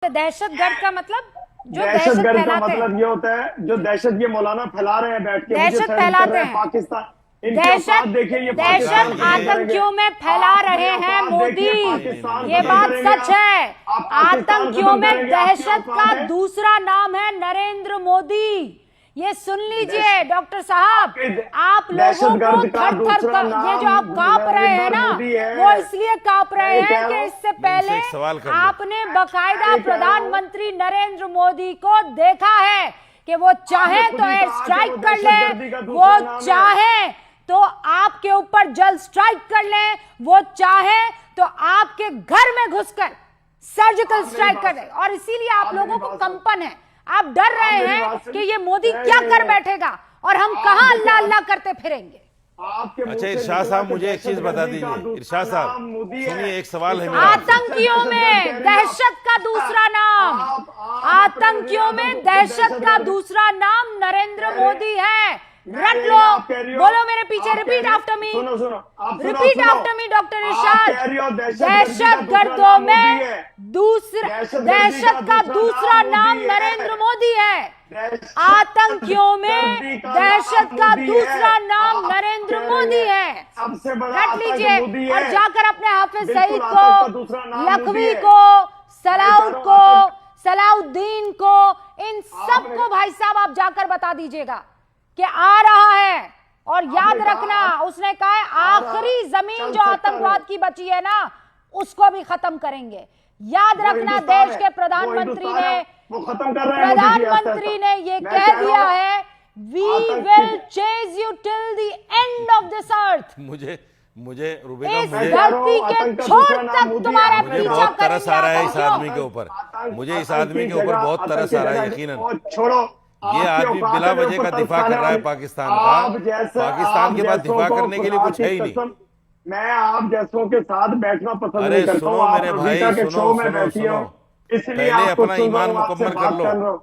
दहशतगर्द का मतलब जो दहशतगर्द का मतलब ये होता है जो दहशत ये मौलाना फैला रहे हैं बैठ के, दहशत फैलाते हैं पाकिस्तान। दहशत देखिए ये दहशत आतंकियों में फैला रहे हैं मोदी, ये बात सच है। आतंकियों में दहशत का दूसरा नाम है नरेंद्र मोदी। ये सुन लीजिए डॉक्टर साहब, आप लोगों को थर थर ये जो आप कांप रहे हैं ना, वो इसलिए कांप रहे हैं कि इससे पहले आपने बाकायदा प्रधानमंत्री नरेंद्र मोदी को देखा है कि वो चाहे तो एयर स्ट्राइक कर ले, वो चाहे तो आपके ऊपर जल स्ट्राइक कर ले, वो चाहे तो आपके घर में घुसकर सर्जिकल स्ट्राइक कर ले। और इसीलिए आप लोगों को कंपन है, आप डर रहे हैं कि ये मोदी क्या कर बैठेगा और हम कहां अल्लाह अल्लाह करते फिरेंगे। अच्छा इरशाद साहब, मुझे एक चीज बता दीजिए। इरशाद साहब सुनिए, एक सवाल है मेरा। आतंकियों में दहशत का दूसरा नाम, आतंकियों में दहशत का दूसरा नाम नरेंद्र मोदी है। रट लो, बोलो मेरे पीछे, repeat after me, repeat after me doctor Irshad. दहशत गर्दों में दहशत का दूसरा नाम नरेंद्र मोदी है। आतंकियों में दहशत का दूसरा नाम नरेंद्र मोदी है। रट लीजिए और जाकर अपने हाफिज सईद को, लखवी को, सलाउद्दीन को, इन सबको भाई साहब आप जाकर बता दीजिएगा कि आ रहा है। और याद रखना, उसने कहा है आखिरी जमीन जो आतंकवाद की बची है ना, उसको भी खत्म करेंगे। याद रखना, देश के प्रधानमंत्री ने ये कह दिया है, we will chase you till the end of this earth. मुझे रुबीना, इस धरती के छोर तक तुम्हारा पीछा बहुत तरस आ रहा है इस करेंगे। आदमी के ऊपर, मुझे इस आदमी के ऊपर बहुत तरस आ रहा है यकीनन। छोड़ो, ये आदमी बिला वजह का दिफा कर रहा है पाकिस्तान का। पाकिस्तान के पास दिफा करने के लिए कुछ है ही नहीं। मैं आप जैसों के साथ बैठना पसंद नहीं करता हूँ। मेरे भाई सुनो, इसलिए पहले अपना ईमान मुकम्मल कर लो।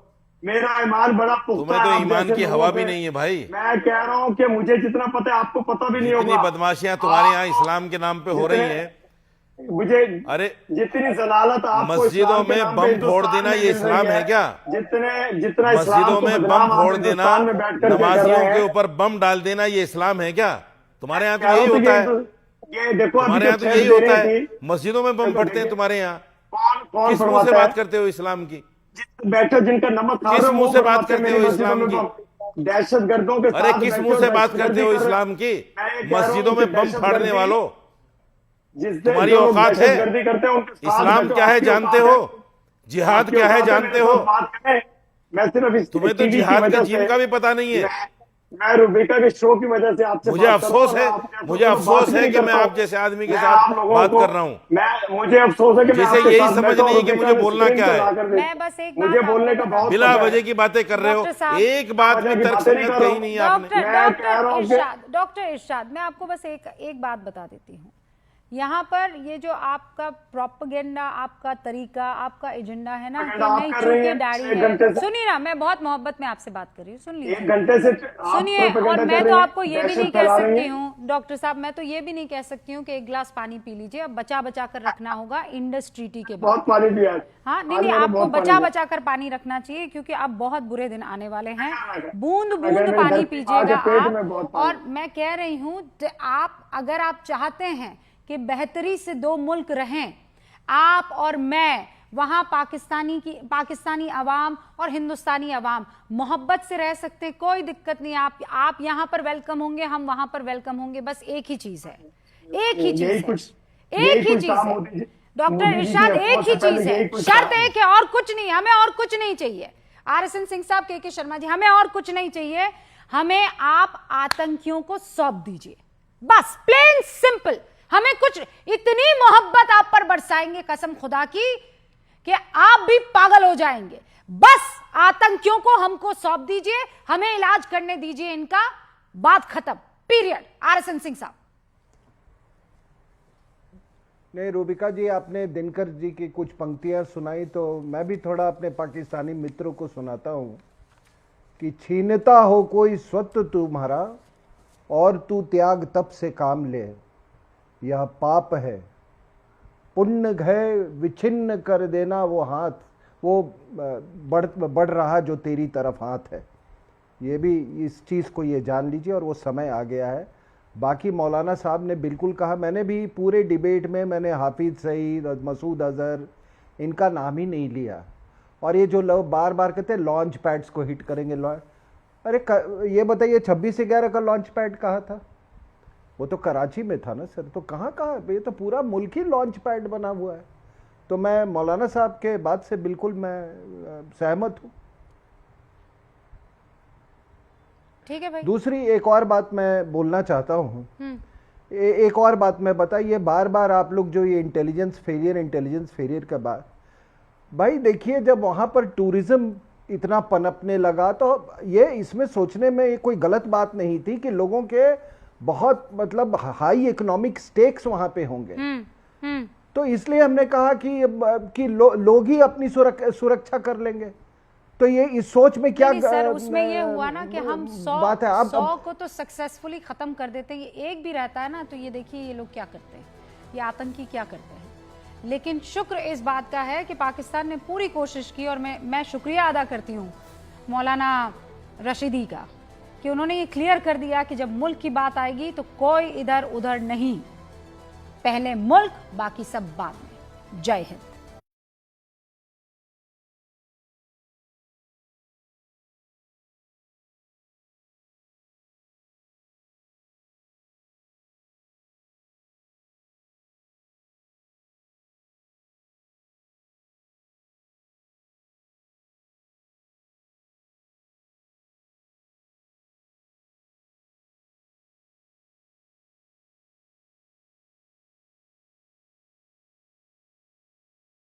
मेरा ईमान बड़ा पुख्ता है। तुम्हें तो ईमान की हवा भी नहीं है भाई। मैं कह रहा हूँ कि मुझे जितना पता है आपको पता भी नहीं होगा। इतनी बदमाशियां तुम्हारे यहाँ इस्लाम के नाम पे हो रही हैं। मुझे अरे जितनी जलालत आपको मस्जिदों में बम फोड़ देना ये इस्लाम है क्या? जितना मस्जिदों में बम फोड़ देना, नमाजियों के ऊपर बम डाल देना ये इस्लाम है क्या? तुम्हारे यहाँ तो यही होता है। ये देखो, तुम्हारे यहाँ तो यही होता है, मस्जिदों में बम फटते हैं तुम्हारे यहाँ। किस मुंह से बात करते हो इस्लाम की? बैठो जिनका नमक खा, किस मुंह से बात करते हो इस्लाम की? दहशतगर्दों के अरे किस मुंह से बात करते हो इस्लाम की? मस्जिदों में बम फाड़ने वालों, तुम्हारी औकात है? इस्लाम क्या है जानते हो? जिहाद क्या है जानते हो? मैं सिर्फ तुम्हें तो जिहाद का जीन का भी पता नहीं है। मैं रुबिका के शो की वजह से आपसे मुझे अफसोस है कि मैं आप जैसे आदमी के साथ बात कर रहा हूँ। मुझे अफसोस है कि जैसे यही समझ नहीं है कि मुझे बोलना क्या है। मैं बस एक मुझे बोलने का बहुत बिला वजह की बातें कर रहे हो, एक बात में तर्कसंगत कही नहीं है आपने। डॉक्टर इरशाद, मैं आपको बस एक बात बता देती हूँ। यहाँ पर ये जो आपका प्रोपेगेंडा, आपका तरीका, आपका एजेंडा है ना, कि नहीं चूंकि डैडी है, सुनिए ना, मैं बहुत मोहब्बत में आपसे बात कर रही हूँ, सुन लीजिए, 1 घंटे से सुनिए। और मैं तो आपको ये भी नहीं कह सकती हूँ डॉक्टर साहब, मैं तो ये भी नहीं कह सकती हूँ कि 1 गिलास पानी पी लीजिए। अब बचा बचा कर रखना होगा इंडस ट्रीटी के बाद। बहुत पानी पिया। हाँ नहीं, आपको बचा बचा कर पानी रखना चाहिए, क्योंकि अब बहुत बुरे दिन आने वाले हैं। बूंद बूंद पानी पीजिएगा आप। और मैं कह रही हूँ, अगर आप चाहते हैं कि बेहतरी से 2 मुल्क रहें, आप और मैं, वहां पाकिस्तानी अवाम और हिंदुस्तानी अवाम मोहब्बत से रह सकते हैं, कोई दिक्कत नहीं। आप यहां पर वेलकम होंगे, हम वहां पर वेलकम होंगे। बस एक ही चीज है, एक ही चीज है डॉक्टर इरशाद, एक ही चीज है, शर्त एक है, और कुछ नहीं, हमें और कुछ नहीं चाहिए। RSN सिंह साहब, के शर्मा जी, हमें और कुछ नहीं चाहिए। हमें आप आतंकियों को सौंप दीजिए, बस, प्लेन सिंपल। हमें कुछ, इतनी मोहब्बत आप पर बरसाएंगे कसम खुदा की कि आप भी पागल हो जाएंगे। बस आतंकियों को हमको सौंप दीजिए, हमें इलाज करने दीजिए इनका, बात खत्म, पीरियड। RSN सिंह साहब। नहीं रुबिका जी, आपने दिनकर जी की कुछ पंक्तियां सुनाई, तो मैं भी थोड़ा अपने पाकिस्तानी मित्रों को सुनाता हूं कि छीनता हो कोई स्वत तुम्हारा और तू त्याग तप से काम ले, यह पाप है, पुण्य है विछिन्न कर देना वो हाथ वो बढ़ रहा जो तेरी तरफ हाथ है। ये भी इस चीज़ को ये जान लीजिए, और वो समय आ गया है। बाकी मौलाना साहब ने बिल्कुल कहा, मैंने भी पूरे डिबेट में मैंने हाफिज सईद, मसूद अजहर, इनका नाम ही नहीं लिया। और ये जो लोग बार बार कहते हैं लॉन्च पैड्स को हिट करेंगे, अरे ये बताइए 26/11 का लॉन्च पैड कहाँ था? वो तो कराची में था ना सर, तो कहाँ ये तो पूरा मुल्क ही लॉन्च पैड बना हुआ है। तो मैं मौलाना साहब के बात से बिल्कुल मैं सहमत हूँ। ठीक है भाई। दूसरी एक और बात मैं बोलना चाहता हूँ, एक और बात मैं बताइए, बार बार आप लोग जो ये इंटेलिजेंस फेलियर का बात, भाई देखिए जब वहां पर टूरिज्म इतना पनपने लगा तो ये इसमें सोचने में ये कोई गलत बात नहीं थी कि लोगों के बहुत मतलब हाई इकोनॉमिक स्टेक्स वहां पे होंगे। तो इसलिए हमने कहा कि लोग ही अपनी सुरक्षा कर लेंगे। तो ये इस सोच में क्या सर, उसमें ये हुआ ना कि हम 100 को तो सक्सेसफुली खत्म कर देते हैं, ये एक भी रहता है ना, तो ये देखिए ये लोग क्या करते हैं, ये आतंकी क्या करते हैं। लेकिन शुक्र इस बात का है कि पाकिस्तान ने पूरी कोशिश की, और मैं शुक्रिया अदा करती हूँ मौलाना रशीदी का कि उन्होंने ये क्लियर कर दिया कि जब मुल्क की बात आएगी तो कोई इधर उधर नहीं, पहले मुल्क बाकी सब बाद में। जय हिंद।